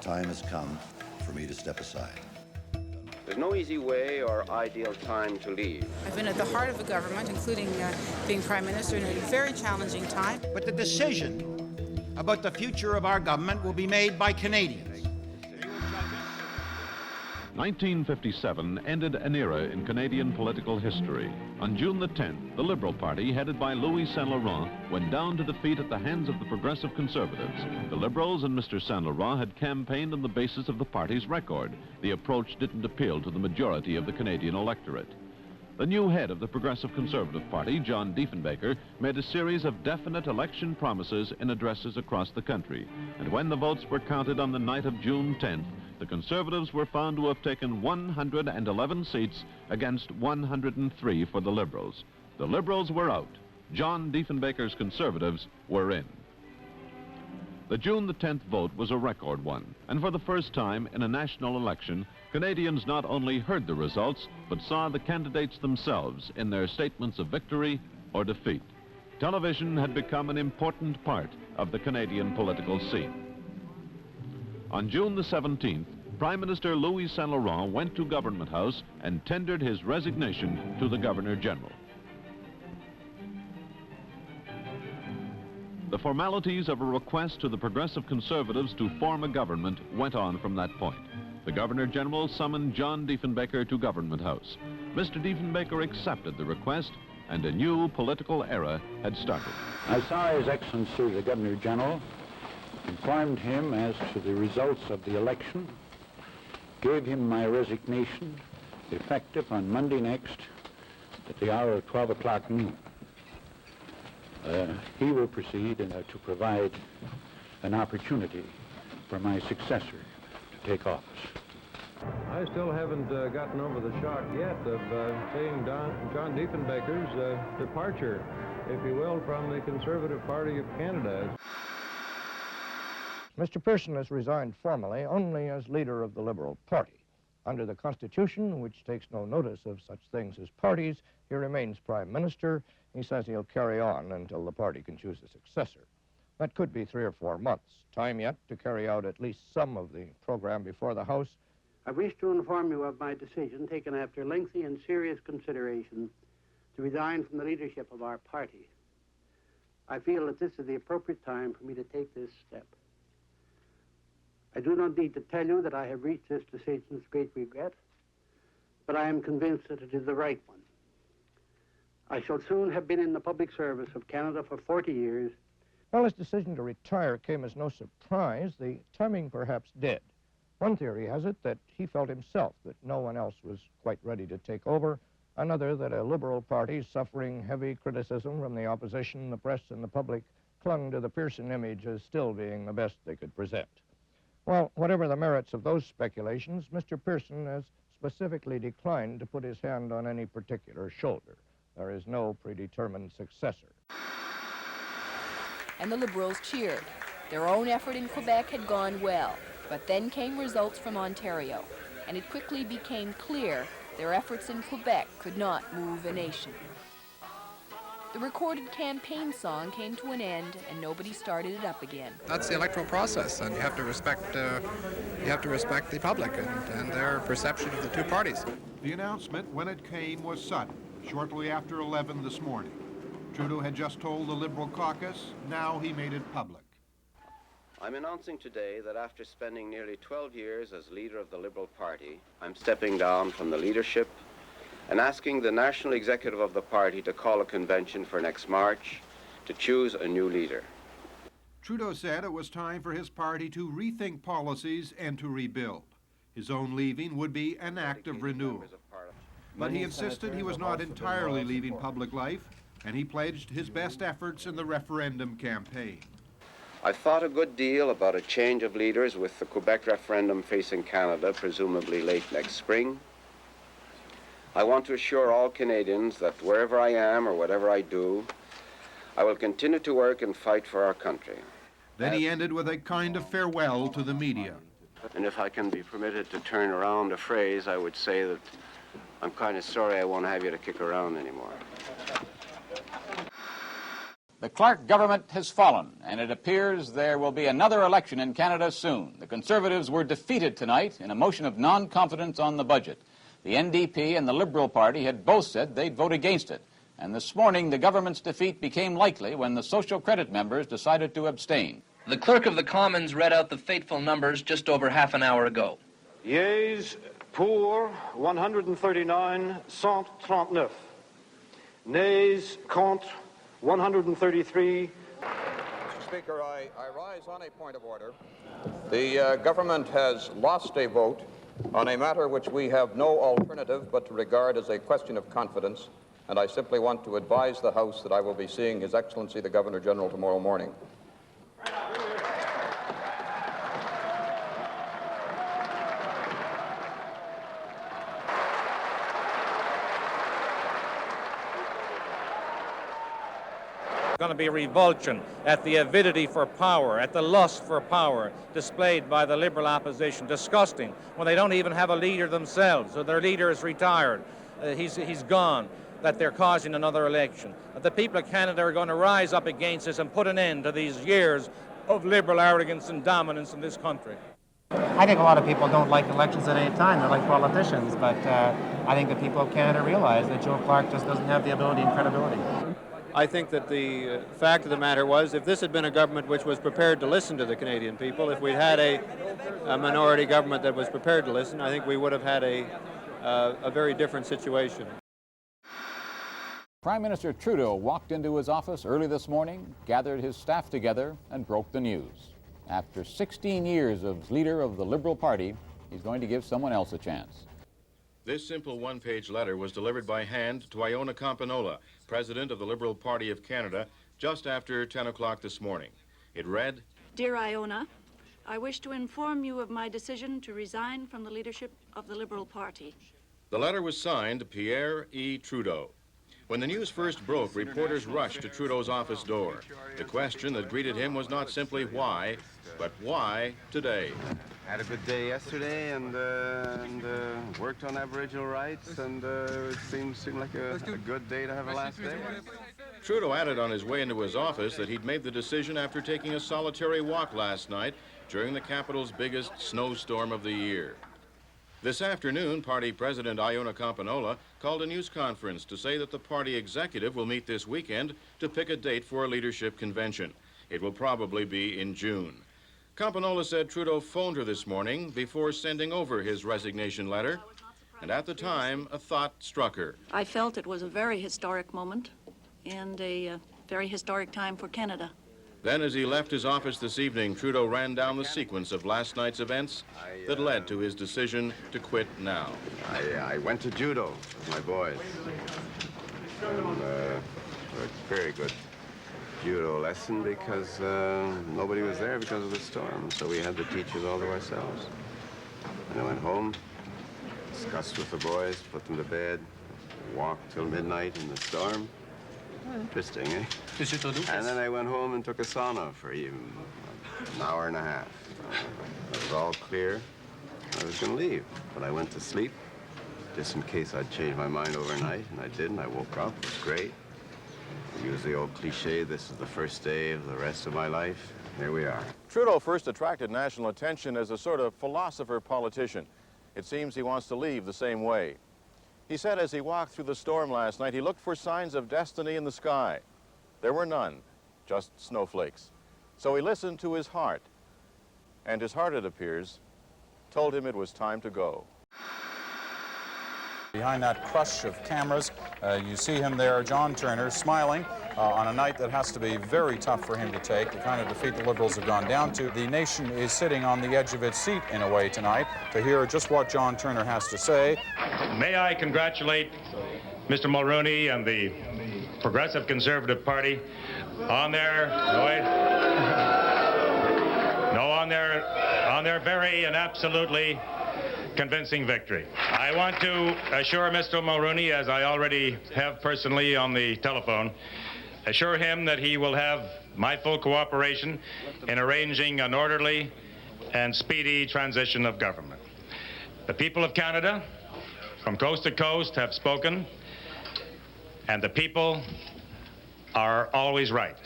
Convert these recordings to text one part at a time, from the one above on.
time has come for me to step aside. There's no easy way or ideal time to leave. I've been at the heart of the government, including being Prime Minister in a very challenging time. But the decision about the future of our government will be made by Canadians. 1957 ended an era in Canadian political history. On June the 10th, the Liberal Party, headed by Louis Saint Laurent, went down to defeat at the hands of the Progressive Conservatives. The Liberals and Mr. Saint Laurent had campaigned on the basis of the party's record. The approach didn't appeal to the majority of the Canadian electorate. The new head of the Progressive Conservative Party, John Diefenbaker, made a series of definite election promises in addresses across the country. And when the votes were counted on the night of June 10th, the Conservatives were found to have taken 111 seats against 103 for the Liberals. The Liberals were out. John Diefenbaker's Conservatives were in. The June the 10th vote was a record one, and for the first time in a national election, Canadians not only heard the results, but saw the candidates themselves in their statements of victory or defeat. Television had become an important part of the Canadian political scene. On June the 17th, Prime Minister Louis Saint Laurent went to Government House and tendered his resignation to the Governor-General. The formalities of a request to the Progressive Conservatives to form a government went on from that point. The Governor-General summoned John Diefenbaker to Government House. Mr. Diefenbaker accepted the request, and a new political era had started. I saw His Excellency the Governor-General, informed him as to the results of the election, gave him my resignation, effective on Monday next at the hour of 12 o'clock noon. He will proceed to provide an opportunity for my successor to take office. I still haven't gotten over the shock yet of seeing John Diefenbaker's departure, if you will, from the Conservative Party of Canada. Mr. Pearson has resigned formally only as leader of the Liberal Party. Under the Constitution, which takes no notice of such things as parties, he remains Prime Minister. He says he'll carry on until the party can choose a successor. That could be 3 or 4 months. Time yet to carry out at least some of the program before the House. I wish to inform you of my decision, taken after lengthy and serious consideration, to resign from the leadership of our party. I feel that this is the appropriate time for me to take this step. I do not need to tell you that I have reached this decision with great regret, but I am convinced that it is the right one. I shall soon have been in the public service of Canada for 40 years. Well, his decision to retire came as no surprise. The timing perhaps did. One theory has it that he felt himself that no one else was quite ready to take over. Another, that a Liberal Party suffering heavy criticism from the opposition, the press, and the public clung to the Pearson image as still being the best they could present. Well, whatever the merits of those speculations, Mr. Pearson has specifically declined to put his hand on any particular shoulder. There is no predetermined successor. And the Liberals cheered. Their own effort in Quebec had gone well, but then came results from Ontario, and it quickly became clear their efforts in Quebec could not move a nation. The recorded campaign song came to an end, and nobody started it up again. That's the electoral process, and you have to respect the public and their perception of the two parties. The announcement, when it came, was sudden. Shortly after 11 this morning, Trudeau had just told the Liberal caucus. Now he made it public. I'm announcing today that after spending nearly 12 years as leader of the Liberal Party, I'm stepping down from the leadership and asking the national executive of the party to call a convention for next March to choose a new leader. Trudeau said it was time for his party to rethink policies and to rebuild. His own leaving would be an act of renewal. But he insisted he was not entirely leaving public life, and he pledged his best efforts in the referendum campaign. I've thought a good deal about a change of leaders with the Quebec referendum facing Canada, presumably late next spring. I want to assure all Canadians that wherever I am or whatever I do, I will continue to work and fight for our country. Then he ended with a kind of farewell to the media. And if I can be permitted to turn around a phrase, I would say that I'm kind of sorry I won't have you to kick around anymore. The Clark government has fallen, and it appears there will be another election in Canada soon. The Conservatives were defeated tonight in a motion of non-confidence on the budget. The NDP and the Liberal Party had both said they'd vote against it. And this morning, the government's defeat became likely when the Social Credit members decided to abstain. The Clerk of the Commons read out the fateful numbers just over half an hour ago. Yeas pour 139, 139. Nays contre 133. Mr. Speaker, I rise on a point of order. The government has lost a vote on a matter which we have no alternative but to regard as a question of confidence, and I simply want to advise the House that I will be seeing His Excellency the Governor General tomorrow morning. Going to be a revulsion at the avidity for power, at the lust for power displayed by the Liberal opposition. Disgusting when they don't even have a leader themselves, or their leader is retired. He's gone, that they're causing another election. The people of Canada are going to rise up against this and put an end to these years of Liberal arrogance and dominance in this country. I think a lot of people don't like elections at any time. They're like politicians, but I think the people of Canada realize that Joe Clark just doesn't have the ability and credibility. I think that the fact of the matter was, if this had been a government which was prepared to listen to the Canadian people, if we'd had a minority government that was prepared to listen, I think we would have had a very different situation. Prime Minister Trudeau walked into his office early this morning, gathered his staff together, and broke the news. After 16 years as leader of the Liberal Party, he's going to give someone else a chance. This simple one-page letter was delivered by hand to Iona Campanola, President of the Liberal Party of Canada, just after 10 o'clock this morning. It read, Dear Iona, I wish to inform you of my decision to resign from the leadership of the Liberal Party. The letter was signed Pierre E. Trudeau. When the news first broke, reporters rushed to Trudeau's office door. The question that greeted him was not simply why, but why today? Had a good day yesterday and worked on Aboriginal rights, and it seemed like a good day to have a last day. Trudeau added on his way into his office that he'd made the decision after taking a solitary walk last night during the capital's biggest snowstorm of the year. This afternoon, party president Iona Campanola called a news conference to say that the party executive will meet this weekend to pick a date for a leadership convention. It will probably be in June. Campanola said Trudeau phoned her this morning before sending over his resignation letter, and at the time, a thought struck her. I felt it was a very historic moment and a very historic time for Canada. Then, as he left his office this evening, Trudeau ran down the sequence of last night's events that led to his decision to quit now. I went to judo with my boys. And, a very good judo lesson because nobody was there because of the storm, so we had to teach it all to ourselves. And I went home, discussed with the boys, put them to bed, walked till midnight in the storm. Interesting, eh? And then I went home and took a sauna for even an hour and a half. It was all clear. I was going to leave, but I went to sleep just in case I'd change my mind overnight, and I didn't. I woke up. It was great. I use the old cliche, this is the first day of the rest of my life. Here we are. Trudeau first attracted national attention as a sort of philosopher-politician. It seems he wants to leave the same way. He said as he walked through the storm last night, he looked for signs of destiny in the sky. There were none, just snowflakes. So he listened to his heart, and his heart, it appears, told him it was time to go. Behind that crush of cameras, you see him there, John Turner, smiling on a night that has to be very tough for him to take, the kind of defeat the Liberals have gone down to. The nation is sitting on the edge of its seat, in a way, tonight, to hear just what John Turner has to say. May I congratulate Mr. Mulroney and the Progressive Conservative Party on their on their very and absolutely convincing victory. I want to assure Mr. Mulroney, as I already have personally on the telephone, assure him that he will have my full cooperation in arranging an orderly and speedy transition of government. The people of Canada, from coast to coast, have spoken, and the people are always right.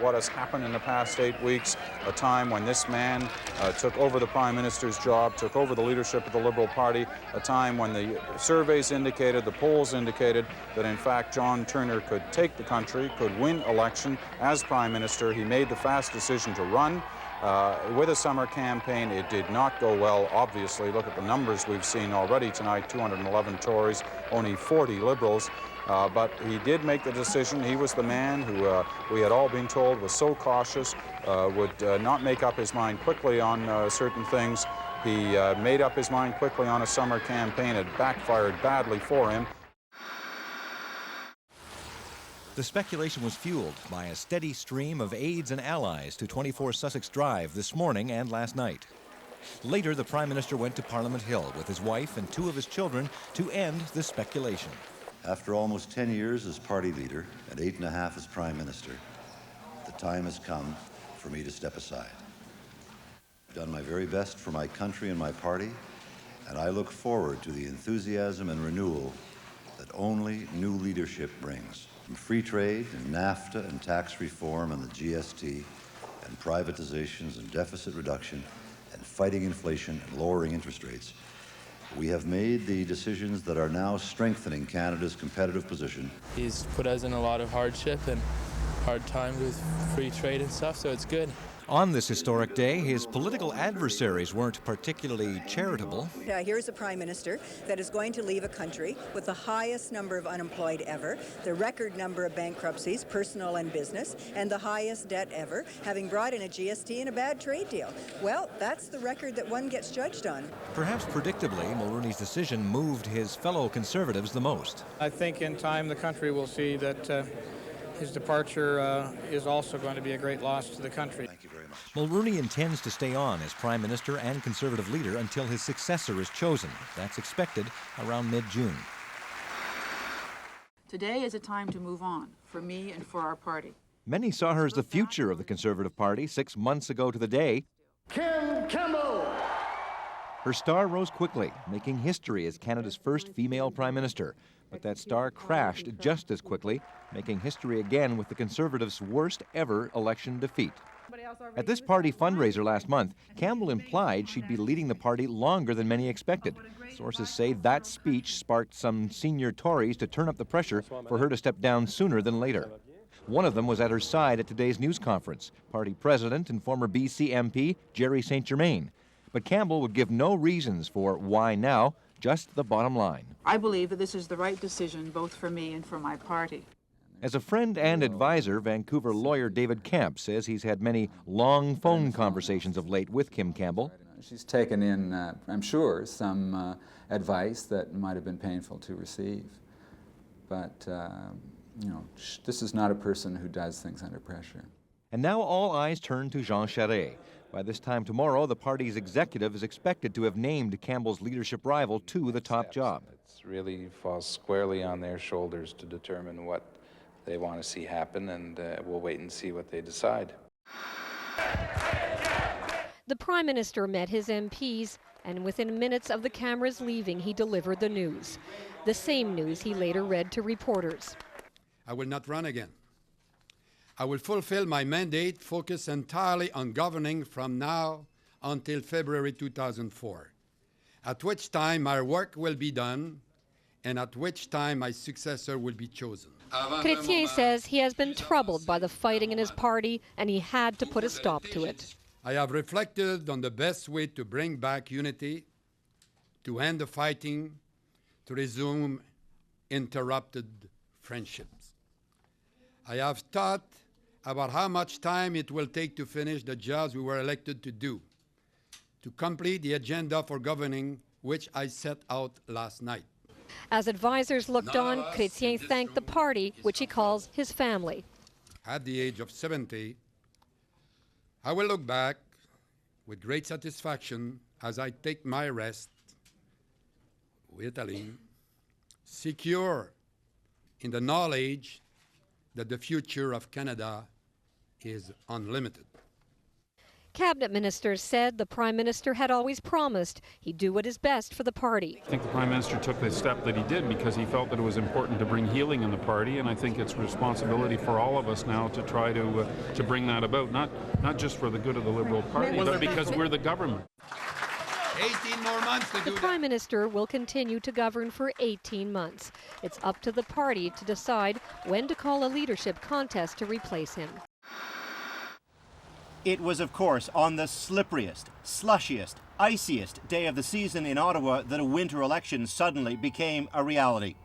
what has happened in the past 8 weeks, a time when this man took over the Prime Minister's job, took over the leadership of the Liberal Party, a time when the surveys indicated, the polls indicated that in fact John Turner could take the country, could win election as Prime Minister. He made the fast decision to run. With a summer campaign, it did not go well, obviously. Look at the numbers we've seen already tonight, 211 Tories, only 40 Liberals. But he did make the decision. He was the man who we had all been told was so cautious, would not make up his mind quickly on certain things. He made up his mind quickly on a summer campaign. It backfired badly for him. The speculation was fueled by a steady stream of aides and allies to 24 Sussex Drive this morning and last night. Later, the Prime Minister went to Parliament Hill with his wife and 2 of his children to end the speculation. After almost 10 years as party leader and 8.5 as Prime Minister, the time has come for me to step aside. I've done my very best for my country and my party, and I look forward to the enthusiasm and renewal that only new leadership brings. From free trade and NAFTA and tax reform and the GST and privatizations and deficit reduction and fighting inflation and lowering interest rates, we have made the decisions that are now strengthening Canada's competitive position. He's put us in a lot of hardship and hard times with free trade and stuff, so it's good. On this historic day, his political adversaries weren't particularly charitable. Here's a Prime Minister that is going to leave a country with the highest number of unemployed ever, the record number of bankruptcies, personal and business, and the highest debt ever, having brought in a GST and a bad trade deal. Well, that's the record that one gets judged on. Perhaps predictably, Mulroney's decision moved his fellow Conservatives the most. I think in time the country will see that his departure is also going to be a great loss to the country. Thank you very much. Mulroney intends to stay on as Prime Minister and Conservative leader until his successor is chosen. That's expected around mid-June. Today is a time to move on, for me and for our party. Many saw her as the future of the Conservative Party 6 months ago to the day. Campbell! Her star rose quickly, making history as Canada's first female Prime Minister. But that star crashed just as quickly, making history again with the Conservatives' worst ever election defeat. At this party fundraiser last month, Campbell implied she'd be leading the party longer than many expected. Sources say that speech sparked some senior Tories to turn up the pressure for her to step down sooner than later. One of them was at her side at today's news conference, party president and former BC MP Jerry St. Germain. But Campbell would give no reasons for why now, just the bottom line. I believe that this is the right decision both for me and for my party. As a friend and advisor, Vancouver lawyer David Kemp says he's had many long phone conversations of late with Kim Campbell. She's taken in, I'm sure, some advice that might have been painful to receive. But, this is not a person who does things under pressure. And now all eyes turn to Jean Charest. By this time tomorrow, the party's executive is expected to have named Campbell's leadership rival to the top job. It really falls squarely on their shoulders to determine what they want to see happen, and we'll wait and see what they decide. The Prime Minister met his MPs, and within minutes of the cameras leaving, he delivered the news. The same news he later read to reporters. I will not run again. I will fulfill my mandate, focus entirely on governing from now until February 2004, at which time my work will be done and at which time my successor will be chosen. Chrétien says he has been troubled by the fighting in his party and he had to put a stop to it. I have reflected on the best way to bring back unity, to end the fighting, to resume interrupted friendships. I have thought about how much time it will take to finish the jobs we were elected to do, to complete the agenda for governing which I set out last night. As advisors looked on, Chrétien thanked the party, which he calls his family. At the age of 70, I will look back with great satisfaction as I take my rest with Aline, secure in the knowledge that the future of Canada is unlimited. Cabinet ministers said the Prime Minister had always promised he'd do what is best for the party. I think the Prime Minister took the step that he did because he felt that it was important to bring healing in the party, and I think it's a responsibility for all of us now to try to bring that about, not just for the good of the Liberal Party, but because we're the government. 18 more months to do that. The Prime Minister will continue to govern for 18 months. It's up to the party to decide when to call a leadership contest to replace him. It was, of course, on the slipperiest, slushiest, iciest day of the season in Ottawa that a winter election suddenly became a reality.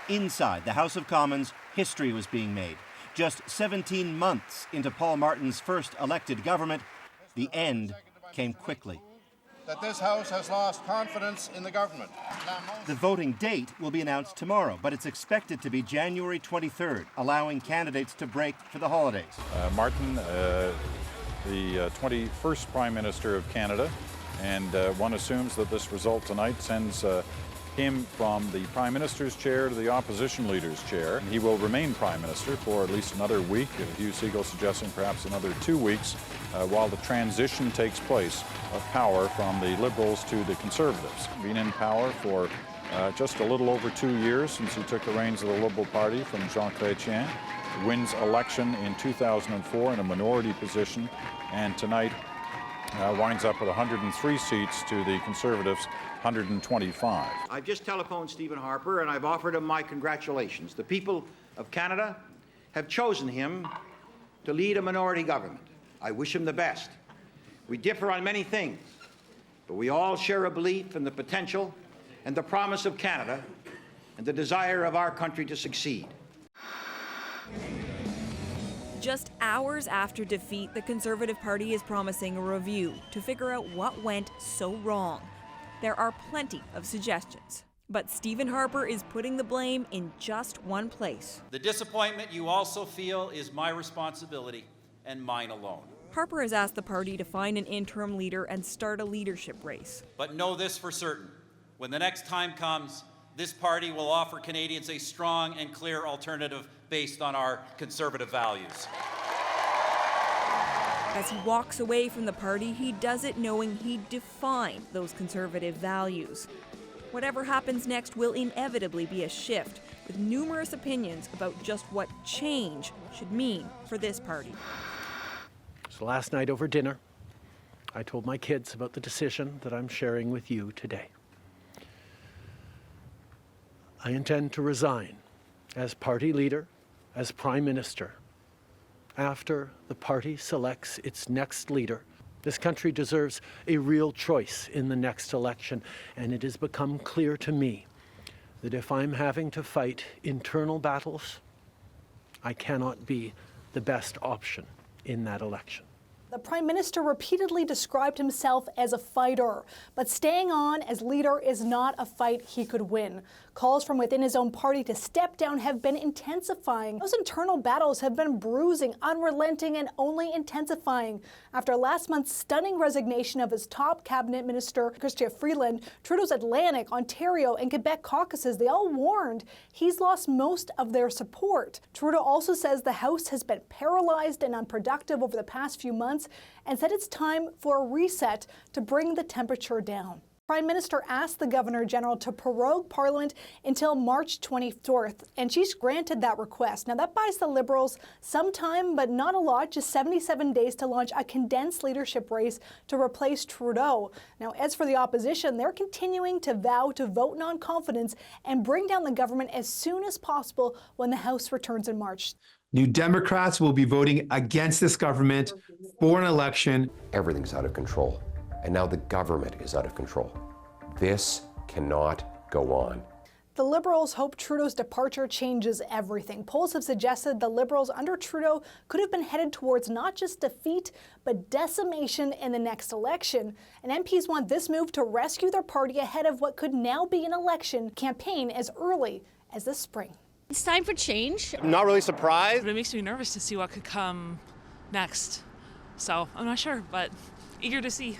Inside the House of Commons, history was being made. Just 17 months into Paul Martin's first elected government, the end came quickly. That this House has lost confidence in the government. The voting date will be announced tomorrow, but it's expected to be January 23rd, allowing candidates to break for the holidays. Martin, the 21st Prime Minister of Canada, and one assumes that this result tonight sends him from the Prime Minister's chair to the Opposition Leader's chair. He will remain Prime Minister for at least another week, Hugh Segal suggesting perhaps another 2 weeks, while the transition takes place of power from the Liberals to the Conservatives. Been in power for just a little over 2 years since he took the reins of the Liberal Party from Jean Chrétien. Wins election in 2004 in a minority position, and tonight winds up with 103 seats to the Conservatives' 125. I've just telephoned Stephen Harper and I've offered him my congratulations. The people of Canada have chosen him to lead a minority government. I wish him the best. We differ on many things, but we all share a belief in the potential and the promise of Canada and the desire of our country to succeed. Just hours after defeat, the Conservative Party is promising a review to figure out what went so wrong. There are plenty of suggestions, but Stephen Harper is putting the blame in just one place. The disappointment you also feel is my responsibility and mine alone. Harper has asked the party to find an interim leader and start a leadership race. But know this for certain, when the next time comes, this party will offer Canadians a strong and clear alternative based on our Conservative values. As he walks away from the party, he does it knowing he defined those Conservative values. Whatever happens next will inevitably be a shift, with numerous opinions about just what change should mean for this party. So last night over dinner, I told my kids about the decision that I'm sharing with you today. I intend to resign as party leader, as Prime Minister, after the party selects its next leader. This country deserves a real choice in the next election, and it has become clear to me that if I'm having to fight internal battles, I cannot be the best option in that election. The Prime Minister repeatedly described himself as a fighter, but staying on as leader is not a fight he could win. Calls from within his own party to step down have been intensifying. Those internal battles have been bruising, unrelenting, and only intensifying. After last month's stunning resignation of his top cabinet minister, Chrystia Freeland, Trudeau's Atlantic, Ontario, and Quebec caucuses, they all warned he's lost most of their support. Trudeau also says the House has been paralyzed and unproductive over the past few months, and said it's time for a reset to bring the temperature down. Prime Minister asked the Governor-General to prorogue Parliament until March 24th, and she's granted that request. Now, that buys the Liberals some time, but not a lot, just 77 days to launch a condensed leadership race to replace Trudeau. Now, as for the opposition, they're continuing to vow to vote non-confidence and bring down the government as soon as possible when the House returns in March. New Democrats will be voting against this government for an election. Everything's out of control, and now the government is out of control. This cannot go on. The Liberals hope Trudeau's departure changes everything. Polls have suggested the Liberals under Trudeau could have been headed towards not just defeat, but decimation in the next election. And MPs want this move to rescue their party ahead of what could now be an election campaign as early as this spring. It's time for change. I'm not really surprised. It makes me nervous to see what could come next. So I'm not sure, but eager to see.